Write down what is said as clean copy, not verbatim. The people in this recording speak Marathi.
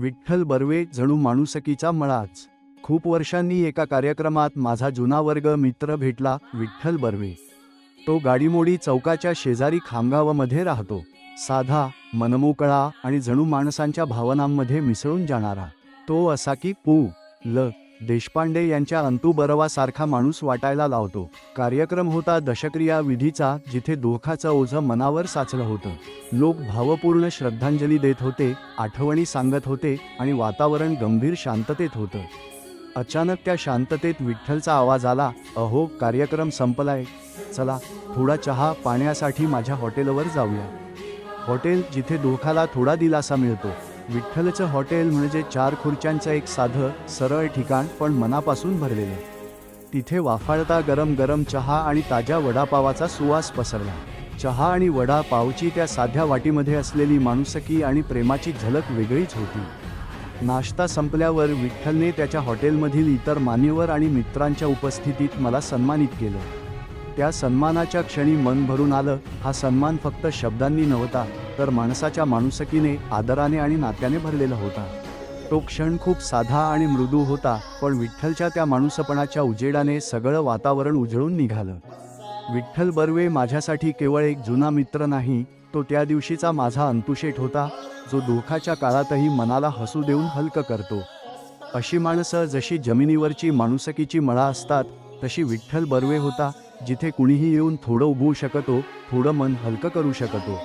विठ्ठल बर्वे जणू माणुसकीचा मळाच. खूप वर्षांनी एका कार्यक्रमात माझा जुना वर्ग मित्र भेटला, विठ्ठल बर्वे. तो गाडीमोडी चौकाच्या शेजारी खामगावमध्ये राहतो. साधा, मनमोकळा आणि जणू माणसांच्या भावनांमध्ये मिसळून जाणारा. तो असा की पु. ल. देशपांडे यांच्या अंतू बरवासारखा माणूस वाटायला लावतो. कार्यक्रम होता दशक्रिया विधीचा, जिथे दुःखाचं ओझं मनावर साचलं होतं. लोक भावपूर्ण श्रद्धांजली देत होते, आठवणी सांगत होते आणि वातावरण गंभीर शांततेत होतं. अचानक त्या शांततेत विठ्ठलचा आवाज आला, अहो, कार्यक्रम संपलाय, चला थोडा चहा पाण्यासाठी माझ्या हॉटेलवर जाऊया. हॉटेल जिथे दुःखाला थोडा दिलासा मिळतो. विठ्ठलचं हॉटेल म्हणजे 4 खुर्च्यांचं एक साधं सरळ ठिकाण, पण मनापासून भरलेलं. तिथे वाफाळता गरम गरम चहा आणि ताज्या वडापावाचा सुवास पसरला. चहा आणि वडापावची त्या साध्या वाटीमध्ये असलेली माणुसकी आणि प्रेमाची झलक वेगळीच होती. नाश्ता संपल्यावर विठ्ठलने त्याच्या हॉटेलमधील इतर मान्यवर आणि मित्रांच्या उपस्थितीत मला सन्मानित केलं. त्या सन्मानाच्या क्षणी मन भरून आलं. हा सन्मान फक्त शब्दांनी नव्हता, तर माणसाच्या माणुसकीने, आदराने आणि नात्याने भरलेला होता. तो क्षण खूप साधा आणि मृदू होता, पण विठ्ठलच्या त्या माणूसपणाच्या उजेडाने सगळं वातावरण उजळून निघालं. विठ्ठल बर्वे माझ्यासाठी केवळ एक जुना मित्र नाही, तो त्या दिवशीचा माझा अंतुशेठ होता, जो दुःखाच्या काळातही मनाला हसू देऊन हलकं करतो. अशी माणसं जशी जमिनीवरची माणुसकीची मळा असतात, तशी विठ्ठल बर्वे होता, जिथे कुणीही येऊन थोडं उभू शकतो, थोडं मन हलकं करू शकतो.